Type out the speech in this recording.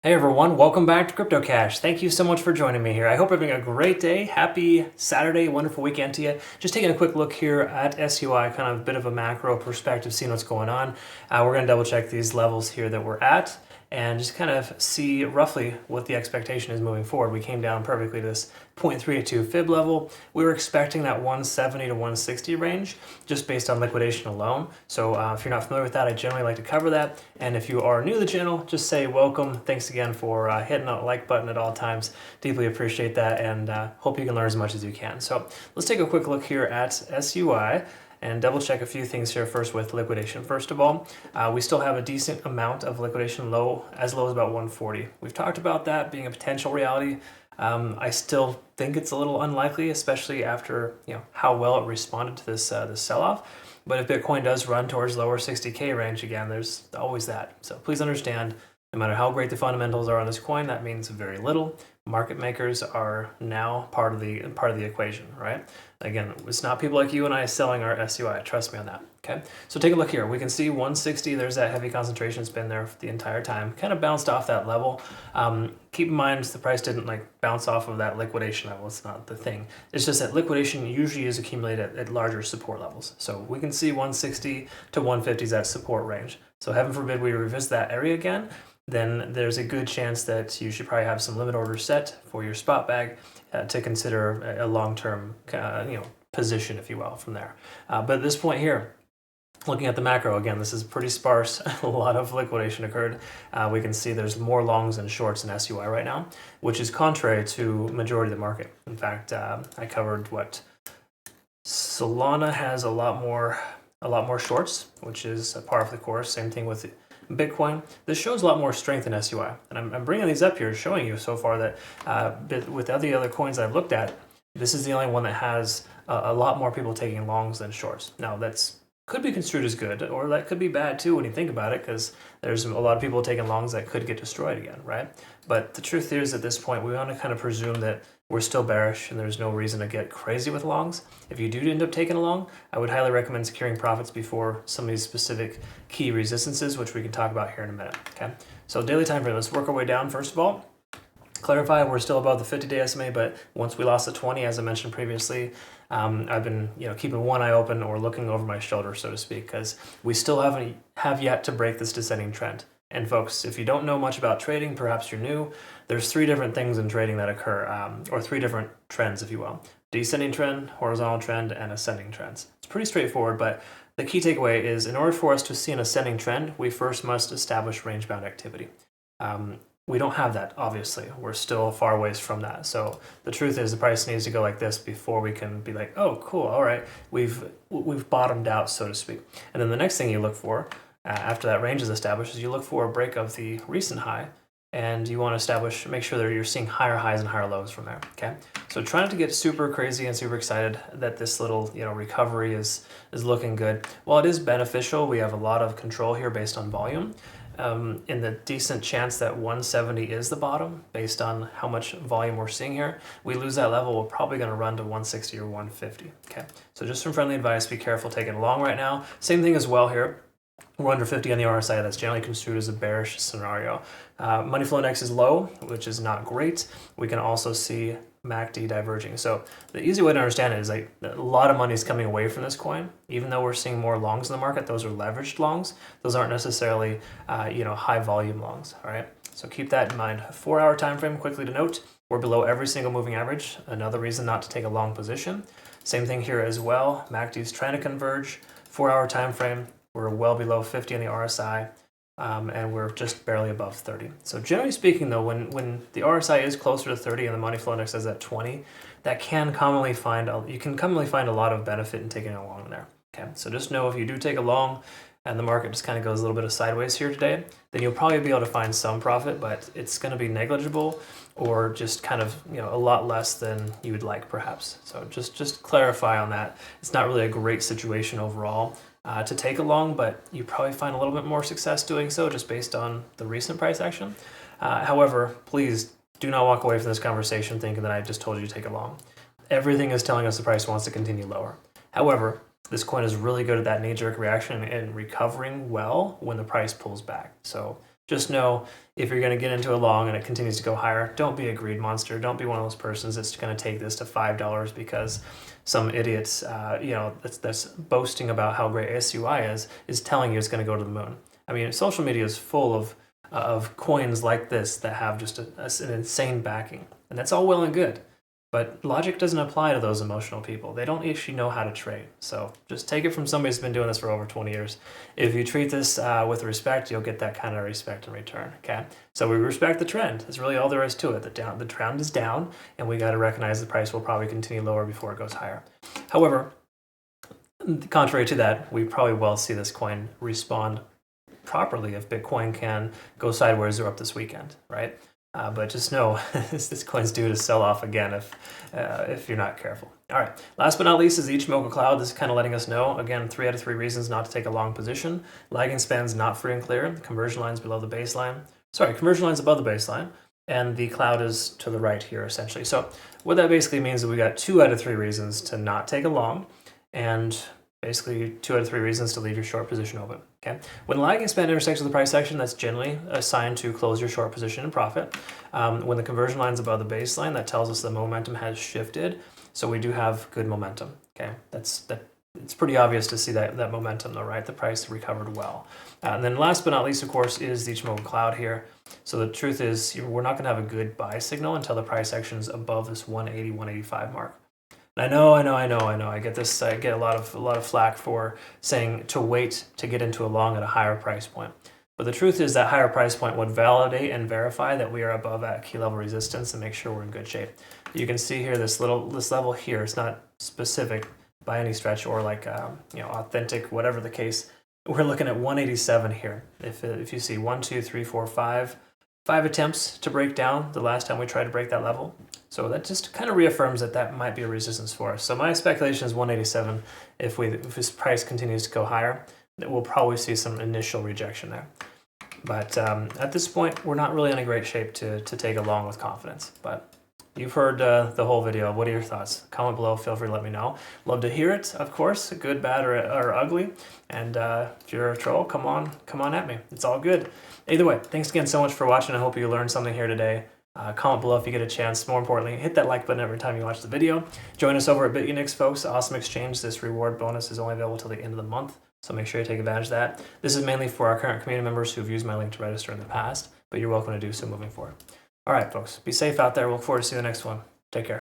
Hey everyone, welcome back to Crypto Cash. Thank you so much for joining me here. I hope you're having a great day. Happy Saturday, wonderful weekend to you. Just taking a quick look here at SUI, kind of a bit of a macro perspective, seeing what's going on. We're going to double check these levels here that we're at and just kind of see roughly what the expectation is moving forward. We came down perfectly to this 0.32 fib level. We were expecting that 170 to 160 range just based on liquidation alone. So if you're not familiar with that, I generally like to cover that. And if you are new to the channel, just say welcome. Thanks again for hitting that like button at all times. Deeply appreciate that, and hope you can learn as much as you can. So let's take a quick look here at SUI and double check a few things here first with liquidation. First of all, we still have a decent amount of liquidation low as about 140. We've talked about that being a potential reality. I still think it's a little unlikely, especially after how well it responded to this sell-off. But if Bitcoin does run towards lower 60K range again, there's always that. So please understand, no matter how great the fundamentals are on this coin, that means very little. Market makers are now part of the equation, right? Again, it's not people like you and I selling our SUI. Trust me on that. Okay, so take a look here. We can see 160. There's that heavy concentration. It's been there the entire time. Kind of bounced off that level. Keep in mind the price didn't bounce off of that liquidation level. It's not the thing. It's just that liquidation usually is accumulated at larger support levels. So we can see 160 to 150 is that support range. So heaven forbid we revisit that area again, then there's a good chance that you should probably have some limit orders set for your spot bag to consider a long-term position, if you will, from there. But at this point here, looking at the macro, again, this is pretty sparse. A lot of liquidation occurred. We can see there's more longs and shorts in SUI right now, which is contrary to majority of the market. In fact, I covered what Solana has a lot more shorts, which is a par for the course. Same thing with Bitcoin. This shows a lot more strength in SUI, and I'm bringing these up here, showing you so far that with the other coins I've looked at, this is the only one that has a lot more people taking longs than shorts. Now that's could be construed as good, or that could be bad too when you think about it, because there's a lot of people taking longs that could get destroyed again, right? But the truth is, at this point, we want to kind of presume that we're still bearish and there's no reason to get crazy with longs. If you do end up taking a long, I would highly recommend securing profits before some of these specific key resistances, which we can talk about here in a minute, okay? So daily time frame, let's work our way down first of all. Clarify, we're still above the 50-day SMA, but once we lost the 20, as I mentioned previously, I've been keeping one eye open or looking over my shoulder, so to speak, because we still have yet to break this descending trend. And folks, if you don't know much about trading, perhaps you're new, there's three different things in trading that occur, or three different trends, if you will. Descending trend, horizontal trend, and ascending trends. It's pretty straightforward, but the key takeaway is in order for us to see an ascending trend, we first must establish range-bound activity. We don't have that, obviously. We're still far ways from that. So the truth is the price needs to go like this before we can be like, oh, cool, all right, we've bottomed out, so to speak. And then the next thing you look for after that range is established is you look for a break of the recent high, and you want to make sure that you're seeing higher highs and higher lows from there, okay? So try not to get super crazy and super excited that this little recovery is looking good. While it is beneficial, we have a lot of control here based on volume. In the decent chance that 170 is the bottom based on how much volume we're seeing here, we lose that level, we're probably going to run to 160 or 150. Okay, so just some friendly advice, be careful taking long right now. Same thing as well here. We're under 50 on the RSI. That's generally construed as a bearish scenario. Money flow index is low, which is not great. We can also see MACD diverging. So the easy way to understand it is a lot of money is coming away from this coin. Even though we're seeing more longs in the market, those are leveraged longs. Those aren't necessarily high volume longs. All right. So keep that in mind. 4-hour time frame. Quickly to note, we're below every single moving average. Another reason not to take a long position. Same thing here as well. MACD is trying to converge. 4-hour time frame. We're well below 50 on the RSI. And we're just barely above 30. So generally speaking, though, when the RSI is closer to 30 and the money flow index is at 20, that you can commonly find a lot of benefit in taking a long there. Okay, so just know if you do take a long and the market just kind of goes a little bit of sideways here today, then you'll probably be able to find some profit, but it's going to be negligible or just kind of a lot less than you would like, perhaps. So just clarify on that. It's not really a great situation overall to take a long, but you probably find a little bit more success doing so just based on the recent price action. However, please do not walk away from this conversation thinking that I just told you to take a long. Everything is telling us the price wants to continue lower. However, this coin is really good at that knee-jerk reaction and recovering well when the price pulls back. So just know if you're going to get into a long and it continues to go higher, don't be a greed monster. Don't be one of those persons that's going to take this to $5 because some idiots, that's boasting about how great SUI is telling you it's going to go to the moon. I mean, social media is full of coins like this that have just an insane backing, and that's all well and good. But logic doesn't apply to those emotional people. They don't actually know how to trade. So just take it from somebody who's been doing this for over 20 years. If you treat this with respect, you'll get that kind of respect in return, okay? So we respect the trend. That's really all there is to it. The trend is down, and we got to recognize the price will probably continue lower before it goes higher. However, contrary to that, we probably will see this coin respond properly if Bitcoin can go sideways or up this weekend, right? But just know this coin's due to sell off again if you're not careful. All right, last but not least is the Ichimoku Cloud. This is kind of letting us know, again, 3 out of 3 reasons not to take a long position. Lagging span's not free and clear. Conversion line's below the baseline. Sorry, conversion line's above the baseline. And the cloud is to the right here, essentially. So what that basically means is we got 2 out of 3 reasons to not take a long, and basically 2 out of 3 reasons to leave your short position open. Okay. When the lagging span intersects with the price action, that's generally a sign to close your short position and profit. When the conversion line's above the baseline, that tells us the momentum has shifted. So we do have good momentum. Okay, it's pretty obvious to see that momentum though, right? The price recovered well. And then last but not least, of course, is the Ichimoku Cloud here. So the truth is we're not going to have a good buy signal until the price action is above this 180, 185 mark. I know. I get this. I get a lot of flack for saying to wait to get into a long at a higher price point. But the truth is that higher price point would validate and verify that we are above that key level resistance and make sure we're in good shape. You can see here this level here. It's not specific by any stretch or like authentic, whatever the case. We're looking at 187 here. If you see 1, 2, 3, 4, 5 attempts to break down the last time we tried to break that level. So that just kind of reaffirms that might be a resistance for us. So my speculation is 187. If this price continues to go higher, we'll probably see some initial rejection there. But at this point, we're not really in a great shape to take a long with confidence. But you've heard the whole video. What are your thoughts? Comment below. Feel free to let me know. Love to hear it, of course, good, bad, or ugly. And if you're a troll, come on at me. It's all good. Either way, thanks again so much for watching. I hope you learned something here today. Comment below if you get a chance. More importantly, hit that like button every time you watch the video. Join us over at Bitunix, folks. Awesome exchange. This reward bonus is only available till the end of the month, so make sure you take advantage of that. This is mainly for our current community members who've used my link to register in the past, but you're welcome to do so moving forward. All right, folks. Be safe out there. We'll look forward to seeing you in the next one. Take care.